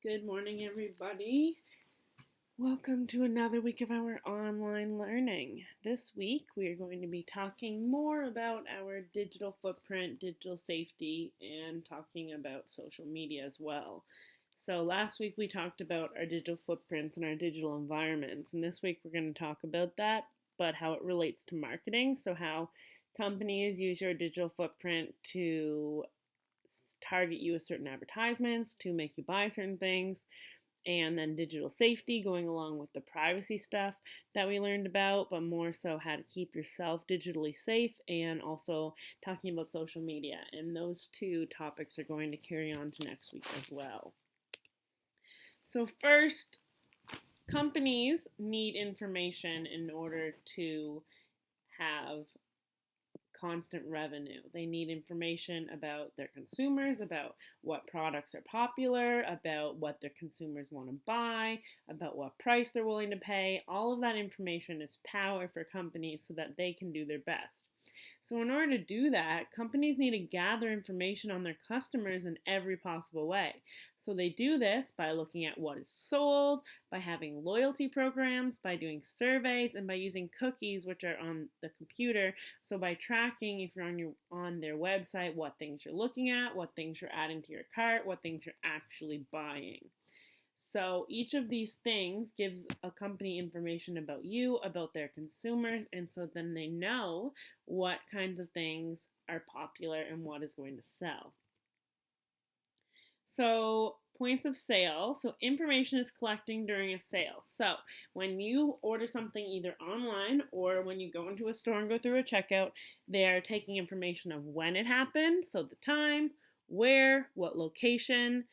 Good morning, everybody. Welcome to another week of our online learning. This week, we are going to be talking more about our digital footprint, digital safety, and talking about social media as well. So, last week we talked about our digital footprints and our digital environments, and this week we're going to talk about that, but how it relates to marketing. So, how companies use your digital footprint to target you with certain advertisements, to make you buy certain things, and then digital safety going along with the privacy stuff that we learned about, but more so how to keep yourself digitally safe, and also talking about social media. And those two topics are going to carry on to next week as well. So first, companies need information in order to have constant revenue. They need information about their consumers, about what products are popular, about what their consumers want to buy, about what price they're willing to pay. All of that information is power for companies so that they can do their best. So in order to do that, companies need to gather information on their customers in every possible way. So they do this by looking at what is sold, by having loyalty programs, by doing surveys, and by using cookies, which are on the computer. So by tracking, if you're on their website, what things you're looking at, what things you're adding to your cart, what things you're actually buying. So each of these things gives a company information about you, about their consumers, and so then they know what kinds of things are popular and what is going to sell. So points of sale. So information is collecting during a sale. So when you order something either online or when you go into a store and go through a checkout, they're taking information of when it happened, so the time, where, what location,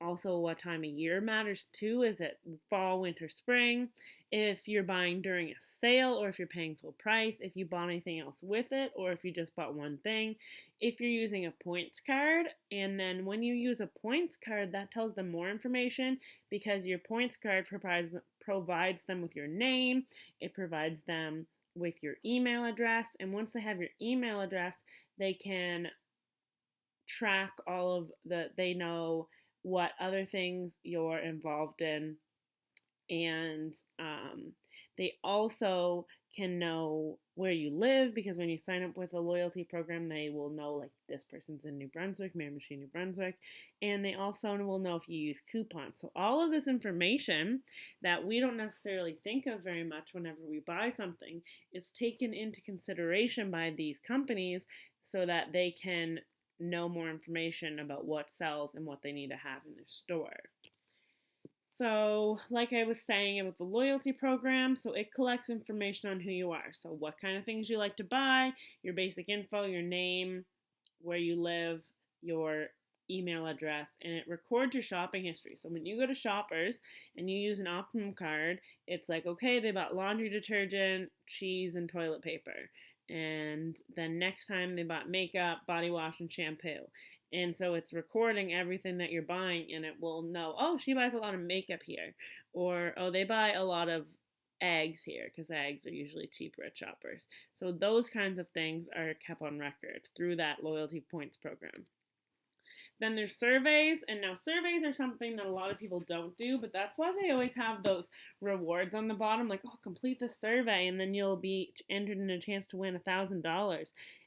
also what time of year matters too. Is it fall, winter, spring? If you're buying during a sale or if you're paying full price, if you bought anything else with it or if you just bought one thing. If you're using a points card, and then when you use a points card, that tells them more information because your points card provides them with your name, it provides them with your email address, and once they have your email address, they can track all of they know what other things you're involved in, and they also can know where you live, because when you sign up with a loyalty program, they will know like this person's in New Brunswick, Miramichi, New Brunswick, and they also will know if you use coupons. So all of this information that we don't necessarily think of very much whenever we buy something is taken into consideration by these companies so that they can know more information about what sells and what they need to have in their store. So, like I was saying about the loyalty program, so it collects information on who you are. So, what kind of things you like to buy, your basic info, your name, where you live, your email address, and it records your shopping history. So, when you go to Shoppers and you use an Optimum card, it's like, okay, they bought laundry detergent, cheese, and toilet paper. And then next time they bought makeup, body wash, and shampoo. And so it's recording everything that you're buying, and it will know, oh, she buys a lot of makeup here. Or, oh, they buy a lot of eggs here, because eggs are usually cheaper at Shoppers. So those kinds of things are kept on record through that loyalty points program. Then there's surveys, and now surveys are something that a lot of people don't do, but that's why they always have those rewards on the bottom, like, oh, complete the survey, and then you'll be entered in a chance to win $1,000.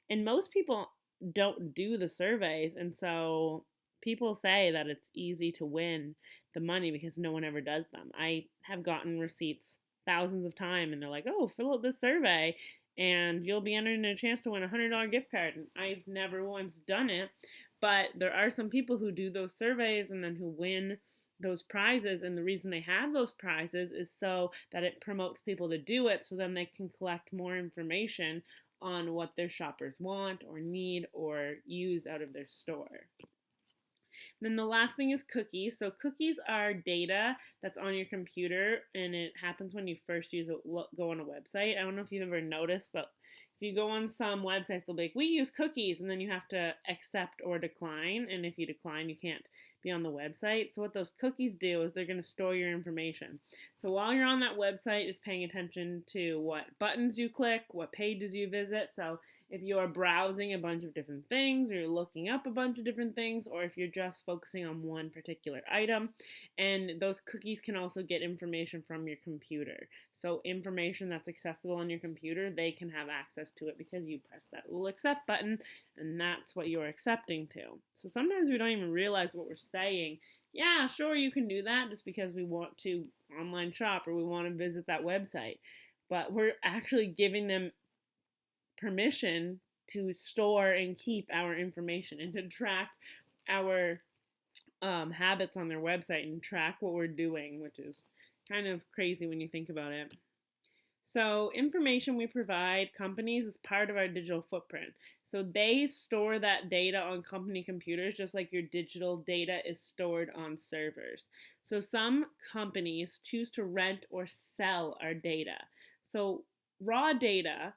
And most people don't do the surveys, and so people say that it's easy to win the money because no one ever does them. I have gotten receipts thousands of times, and they're like, oh, fill out this survey, and you'll be entered in a chance to win a $100 gift card. And I've never once done it, but there are some people who do those surveys and then who win those prizes, and the reason they have those prizes is so that it promotes people to do it, so then they can collect more information on what their shoppers want or need or use out of their store. Then the last thing is cookies. So cookies are data that's on your computer, and it happens when you first go on a website. I don't know if you've ever noticed, but if you go on some websites, they'll be like, we use cookies, and then you have to accept or decline, and if you decline, you can't be on the website. So what those cookies do is they're going to store your information. So while you're on that website, it's paying attention to what buttons you click, what pages you visit. So if you're browsing a bunch of different things, or you're looking up a bunch of different things, or if you're just focusing on one particular item. And those cookies can also get information from your computer. So information that's accessible on your computer, they can have access to it because you press that little accept button, and that's what you're accepting to. So sometimes we don't even realize what we're saying. Yeah, sure, you can do that just because we want to online shop or we want to visit that website. But we're actually giving them permission to store and keep our information and to track our habits on their website and track what we're doing, which is kind of crazy when you think about it. So information we provide companies is part of our digital footprint. So they store that data on company computers just like your digital data is stored on servers. So some companies choose to rent or sell our data. So raw data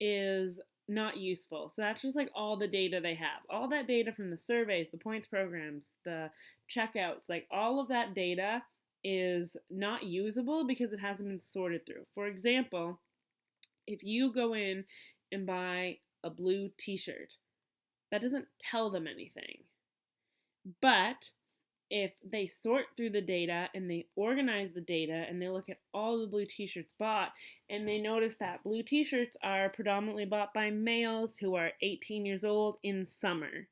is not useful. So that's just like all the data they have. All that data from the surveys, the points programs, the checkouts, like all of that data is not usable because it hasn't been sorted through. For example, if you go in and buy a blue t-shirt, that doesn't tell them anything. But if they sort through the data and they organize the data and they look at all the blue t-shirts bought and they notice that blue t-shirts are predominantly bought by males who are 18 years old in summer,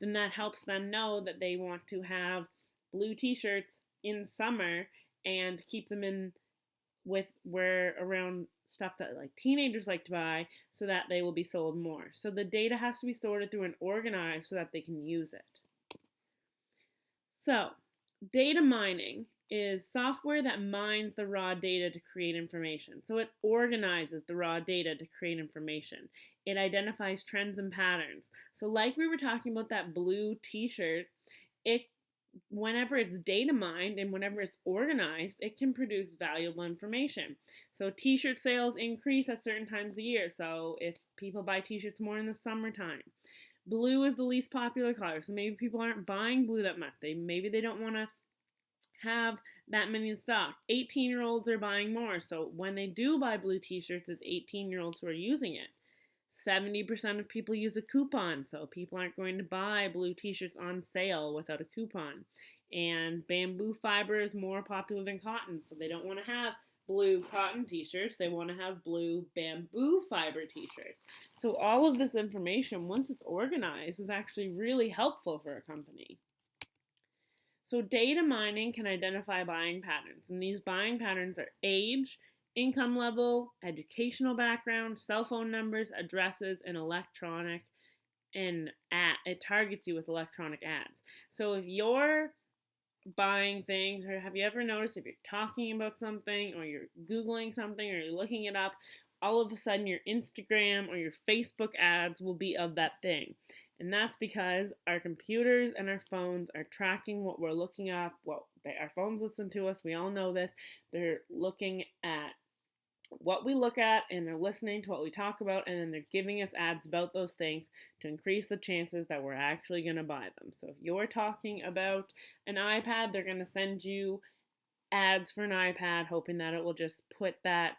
then that helps them know that they want to have blue t-shirts in summer and keep them in with where around stuff that like teenagers like to buy so that they will be sold more. So the data has to be sorted through and organized so that they can use it. So data mining is software that mines the raw data to create information. So it organizes the raw data to create information. It identifies trends and patterns. So like we were talking about that blue t-shirt, whenever it's data mined and whenever it's organized, it can produce valuable information. So t-shirt sales increase at certain times of the year. So if people buy t-shirts more in the summertime, blue is the least popular color. So maybe people aren't buying blue that much. Maybe they don't want to have that many in stock. 18-year-olds are buying more. So when they do buy blue t-shirts, it's 18-year-olds who are using it. 70% of people use a coupon, so people aren't going to buy blue t-shirts on sale without a coupon. And bamboo fiber is more popular than cotton, so they don't want to have blue cotton t-shirts, they want to have blue bamboo fiber t-shirts. So all of this information, once it's organized, is actually really helpful for a company. So data mining can identify buying patterns, and these buying patterns are age, income level, educational background, cell phone numbers, addresses, and electronic, and it targets you with electronic ads. So if you're buying things, or have you ever noticed if you're talking about something or you're Googling something or you're looking it up, all of a sudden your Instagram or your Facebook ads will be of that thing. And that's because our computers and our phones are tracking what we're looking up. Our phones listen to us. We all know this. They're looking at what we look at and they're listening to what we talk about, and then they're giving us ads about those things to increase the chances that we're actually going to buy them. So if you're talking about an iPad, they're going to send you ads for an iPad hoping that it will just put that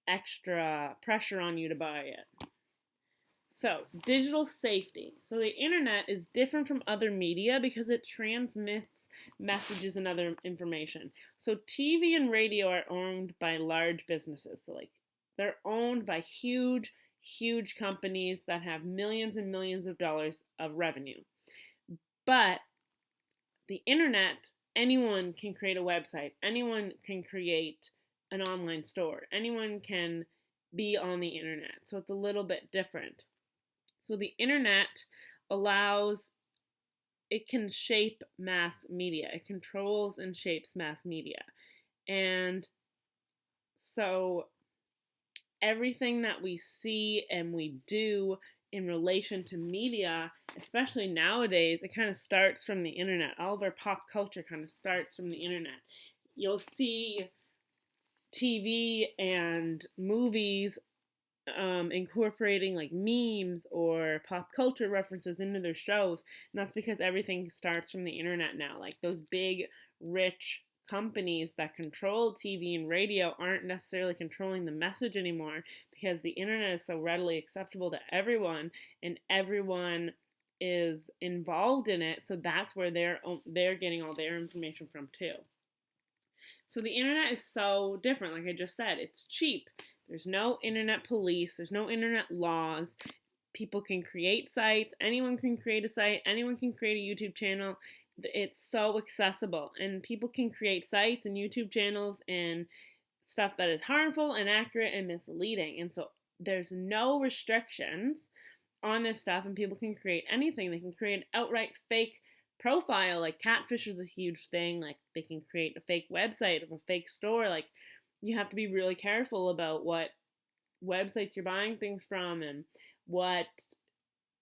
extra pressure on you to buy it. So, digital safety. So the internet is different from other media because it transmits messages and other information. So TV and radio are owned by large businesses. So they're owned by huge companies that have millions and millions of dollars of revenue. But the internet, anyone can create a website. Anyone can create an online store. Anyone can be on the internet. So it's a little bit different. So the internet it can shape mass media. It controls and shapes mass media. And so everything that we see and we do in relation to media, especially nowadays, it kind of starts from the internet. All of our pop culture kind of starts from the internet. You'll see TV and movies incorporating like memes or pop culture references into their shows, and that's because everything starts from the internet now. Like those big, rich companies that control TV and radio aren't necessarily controlling the message anymore, because the internet is so readily acceptable to everyone, and everyone is involved in it. So that's where they're getting all their information from too. So the internet is so different. Like I just said, it's cheap. There's no internet police, there's no internet laws. People can create sites, anyone can create a site, anyone can create a YouTube channel. It's so accessible, and people can create sites and YouTube channels and stuff that is harmful, inaccurate, and misleading. And so there's no restrictions on this stuff, and people can create anything. They can create an outright fake profile. Like catfish is a huge thing. Like they can create a fake website of a fake store. Like you have to be really careful about what websites you're buying things from, and what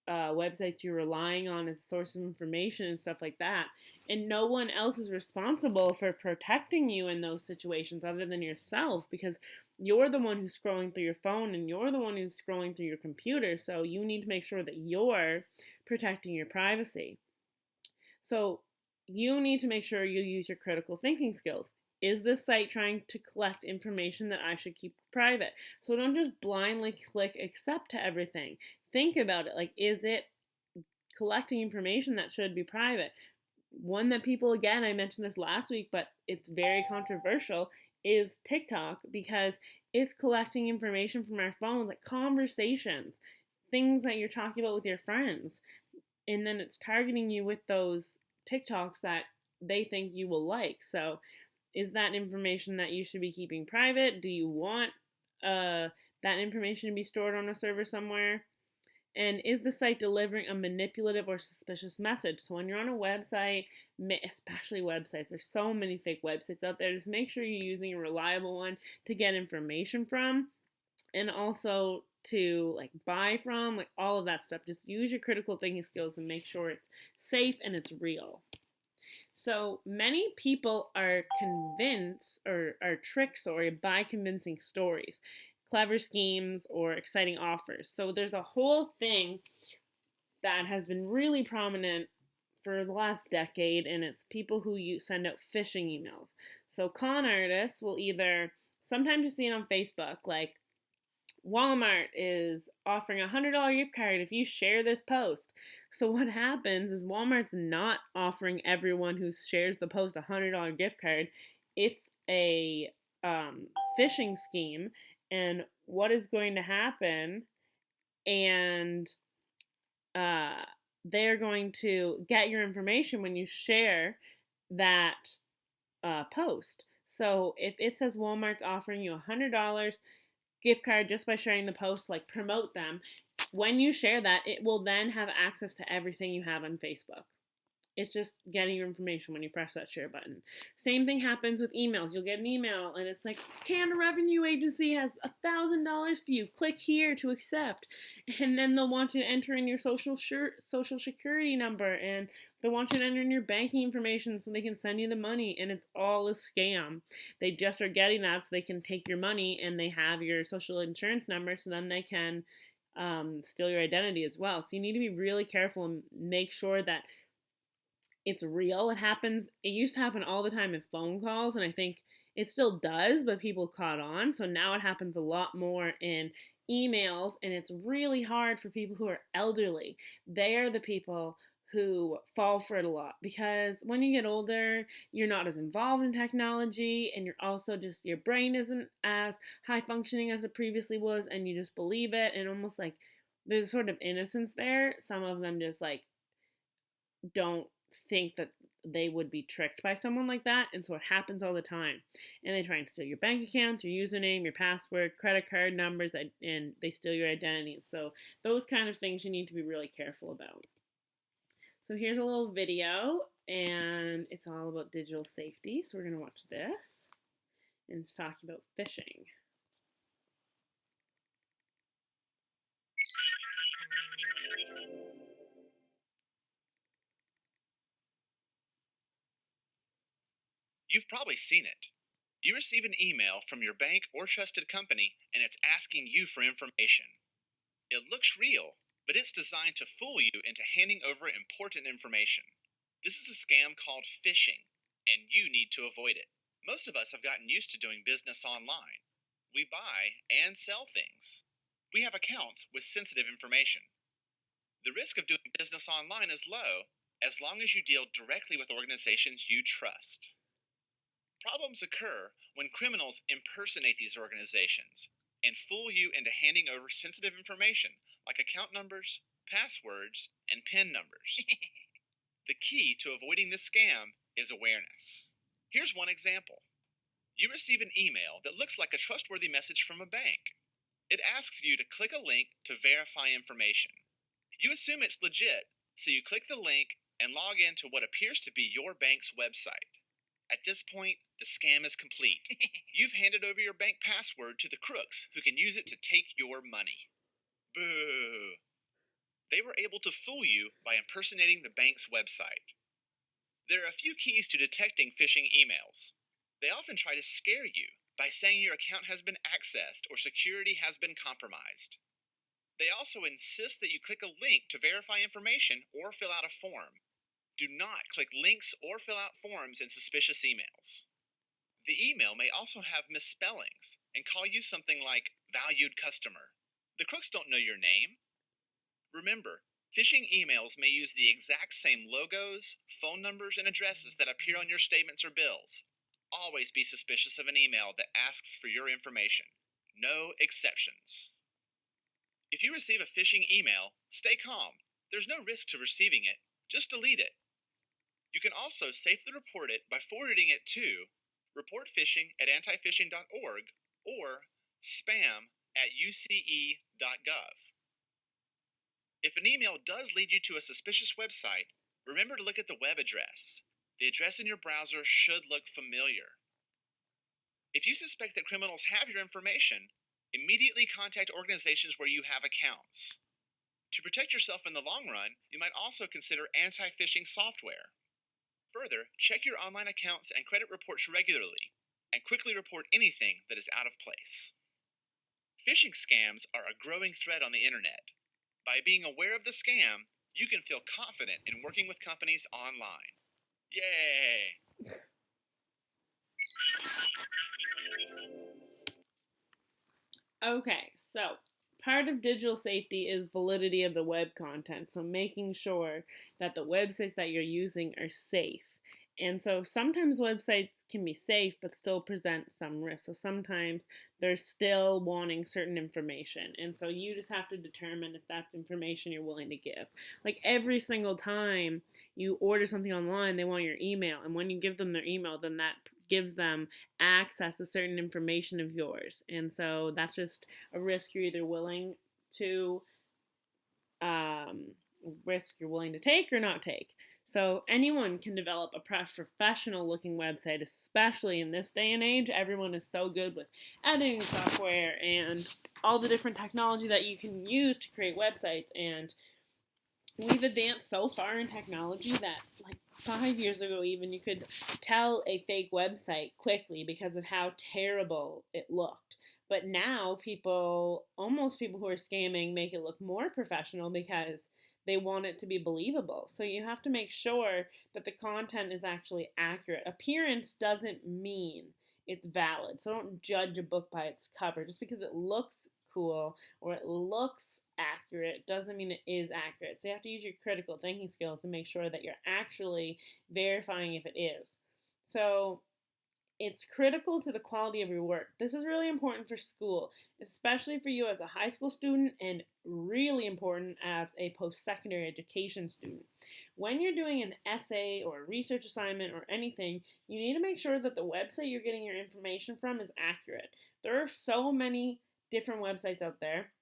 websites you're relying on as a source of information and stuff like that. And no one else is responsible for protecting you in those situations other than yourself, because you're the one who's scrolling through your phone and you're the one who's scrolling through your computer. So you need to make sure that you're protecting your privacy. So you need to make sure you use your critical thinking skills. Is this site trying to collect information that I should keep private? So don't just blindly click accept to everything. Think about it. Like, is it collecting information that should be private? One that people, again, I mentioned this last week, but it's very controversial, is TikTok, because it's collecting information from our phones, like conversations, things that you're talking about with your friends. And then it's targeting you with those TikToks that they think you will like. So is that information that you should be keeping private? Do you want that information to be stored on a server somewhere? And is the site delivering a manipulative or suspicious message? So when you're on a website, especially websites, there's so many fake websites out there. Just make sure you're using a reliable one to get information from, and also to like buy from, like all of that stuff. Just use your critical thinking skills and make sure it's safe and it's real. So many people are convinced or are tricked, by convincing stories, clever schemes, or exciting offers. So there's a whole thing that has been really prominent for the last decade, and it's people who send out phishing emails. So con artists will either, sometimes you see it on Facebook, like Walmart is offering a $100 gift card if you share this post. So what happens is Walmart's not offering everyone who shares the post a $100 gift card. It's a phishing scheme, and what is going to happen, and they're going to get your information when you share that post. So if it says Walmart's offering you a $100 gift card just by sharing the post, like promote them, when you share that, it will then have access to everything you have on Facebook. It's just getting your information when you press that share button. Same thing happens with emails. You'll get an email and it's like, Canada Revenue Agency has $1,000 for you. Click here to accept. And then they'll want you to enter in your social security number, and they want you to enter in your banking information so they can send you the money, and it's all a scam. They just are getting that so they can take your money, and they have your social insurance number, so then they can steal your identity as well. So you need to be really careful and make sure that it's real. It used to happen all the time in phone calls, and I think it still does, but people caught on. So now it happens a lot more in emails, and it's really hard for people who are elderly. They are the people who fall for it a lot, because when you get older, you're not as involved in technology, and you're also just, your brain isn't as high functioning as it previously was, and you just believe it, and almost like there's sort of innocence there. Some of them just like don't think that they would be tricked by someone like that, and so it happens all the time. And they try and steal your bank account, your username, your password, credit card numbers, and they steal your identity. So those kind of things you need to be really careful about. So here's a little video, and it's all about digital safety. So we're going to watch this, and it's talking about phishing. You've probably seen it. You receive an email from your bank or trusted company, and it's asking you for information. It looks real, but it's designed to fool you into handing over important information. This is a scam called phishing, and you need to avoid it. Most of us have gotten used to doing business online. We buy and sell things. We have accounts with sensitive information. The risk of doing business online is low as long as you deal directly with organizations you trust. Problems occur when criminals impersonate these organizations and fool you into handing over sensitive information like account numbers, passwords, and PIN numbers. The key to avoiding this scam is awareness. Here's one example. You receive an email that looks like a trustworthy message from a bank. It asks you to click a link to verify information. You assume it's legit, so you click the link and log in to what appears to be your bank's website. At this point, the scam is complete. You've handed over your bank password to the crooks who can use it to take your money. Boo! They were able to fool you by impersonating the bank's website. There are a few keys to detecting phishing emails. They often try to scare you by saying your account has been accessed or security has been compromised. They also insist that you click a link to verify information or fill out a form. Do not click links or fill out forms in suspicious emails. The email may also have misspellings and call you something like valued customer. The crooks don't know your name. Remember, phishing emails may use the exact same logos, phone numbers, and addresses that appear on your statements or bills. Always be suspicious of an email that asks for your information. No exceptions. If you receive a phishing email, stay calm. There's no risk to receiving it. Just delete it. You can also safely report it by forwarding it to reportphishing@antiphishing.org or spam@uce.gov. If an email does lead you to a suspicious website, remember to look at the web address. The address in your browser should look familiar. If you suspect that criminals have your information, immediately contact organizations where you have accounts. To protect yourself in the long run, you might also consider anti-phishing software. Further, check your online accounts and credit reports regularly, and quickly report anything that is out of place. Phishing scams are a growing threat on the internet. By being aware of the scam, you can feel confident in working with companies online. Yay! Okay, so part of digital safety is validity of the web content. So making sure that the websites that you're using are safe. And so sometimes websites can be safe but still present some risks. So sometimes they're still wanting certain information. And so you just have to determine if that's information you're willing to give. Like every single time you order something online, they want your email. And when you give them their email, then that gives them access to certain information of yours. And so that's just a risk you're either willing to take or not take. So anyone can develop a professional looking website, especially in this day and age. Everyone is so good with editing software and all the different technology that you can use to create websites. And we've advanced so far in technology that like 5 years ago even, you could tell a fake website quickly because of how terrible it looked. But now almost people who are scamming make it look more professional because they want it to be believable. So you have to make sure that the content is actually accurate. Appearance doesn't mean it's valid. So don't judge a book by its cover. Just because it looks cool or it looks accurate doesn't mean it is accurate. So you have to use your critical thinking skills to make sure that you're actually verifying if it is. So it's critical to the quality of your work. This is really important for school, especially for you as a high school student and really important as a post-secondary education student. When you're doing an essay or a research assignment or anything, you need to make sure that the website you're getting your information from is accurate. There are so many different websites out there,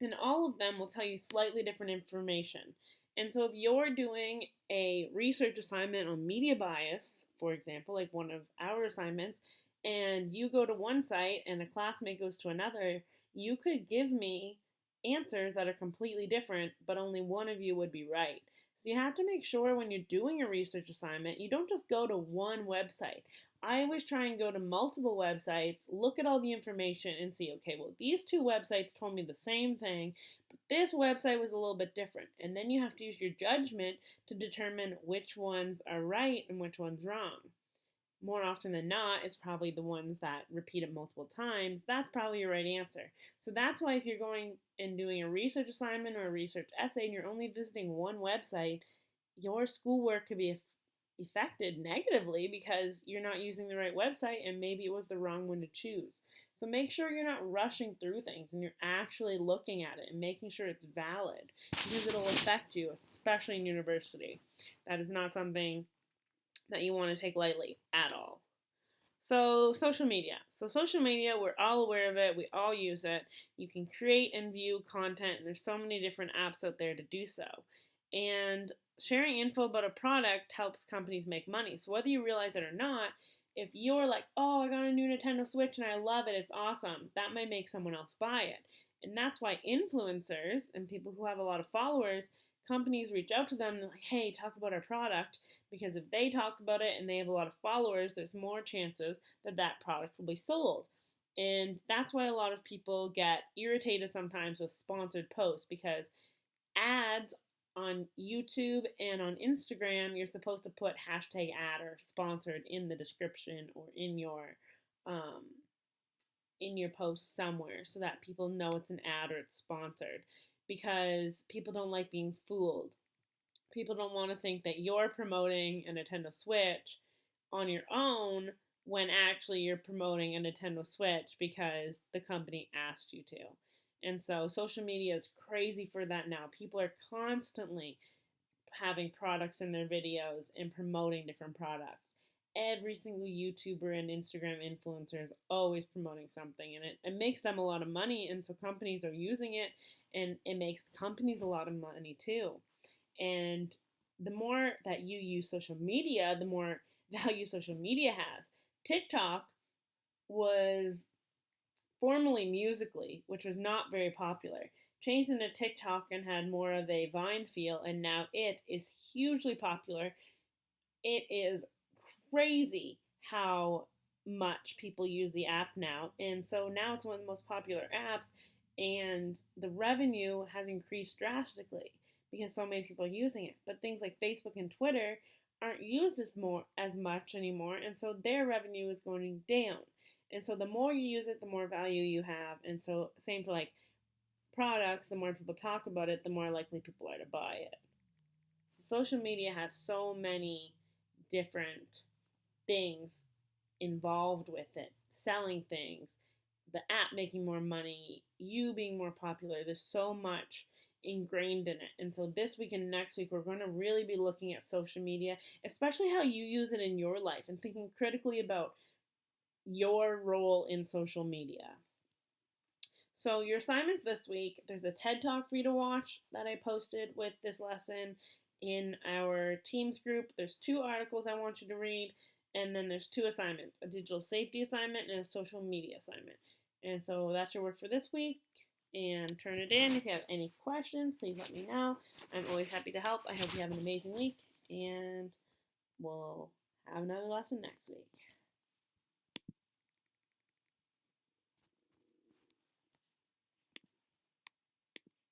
and all of them will tell you slightly different information. And so if you're doing a research assignment on media bias, for example, like one of our assignments, and you go to one site and a classmate goes to another, you could give me answers that are completely different, but only one of you would be right. So you have to make sure when you're doing a research assignment, you don't just go to one website. I always try and go to multiple websites, look at all the information, and see, okay, well, these two websites told me the same thing, but this website was a little bit different. And then you have to use your judgment to determine which ones are right and which ones wrong. more often than not, it's probably the ones that repeat it multiple times. That's probably your right answer. So that's why if you're going and doing a research assignment or a research essay and you're only visiting one website, your schoolwork could be affected negatively because you're not using the right website and maybe it was the wrong one to choose. So make sure you're not rushing through things and you're actually looking at it and making sure it's valid because it'll affect you, especially in university. That is not something that you want to take lightly at all. So social media. So social media, we're all aware of it. We all use it. You can create and view content, and there's so many different apps out there to do so. And sharing info about a product helps companies make money. So whether you realize it or not, if you're like, oh, I got a new Nintendo Switch and I love it, it's awesome, that might make someone else buy it. And that's why influencers and people who have a lot of followers, companies reach out to them and they're like, hey, talk about our product, because if they talk about it and they have a lot of followers, there's more chances that that product will be sold. And that's why a lot of people get irritated sometimes with sponsored posts, because ads on YouTube and on Instagram, you're supposed to put hashtag ad or sponsored in the description or in your post somewhere so that people know it's an ad or it's sponsored, because people don't like being fooled. People don't want to think that you're promoting a Nintendo Switch on your own when actually you're promoting a Nintendo Switch because the company asked you to. And so social media is crazy for that now. People are constantly having products in their videos and promoting different products. Every single YouTuber and Instagram influencer is always promoting something, and it makes them a lot of money, and so companies are using it, and it makes companies a lot of money too. And the more that you use social media, the more value social media has. TikTok was formerly Musical.ly, which was not very popular, changed into TikTok and had more of a Vine feel, and now it is hugely popular. It is crazy how much people use the app now, and so now it's one of the most popular apps, and the revenue has increased drastically because so many people are using it. But things like Facebook and Twitter aren't used as much anymore, and so their revenue is going down. And so the more you use it, the more value you have. And so same for like products, the more people talk about it, the more likely people are to buy it. So social media has so many different things involved with it. Selling things, the app making more money, you being more popular. There's so much ingrained in it. And so this week and next week, we're going to really be looking at social media, especially how you use it in your life, and thinking critically about your role in social media. So your assignment this week, there's a TED Talk for you to watch that I posted with this lesson in our Teams group. There's 2 articles I want you to read, and then there's 2 assignments, a digital safety assignment and a social media assignment. And so that's your work for this week, and turn it in. If you have any questions, please let me know. I'm always happy to help. I hope you have an amazing week, and we'll have another lesson next week.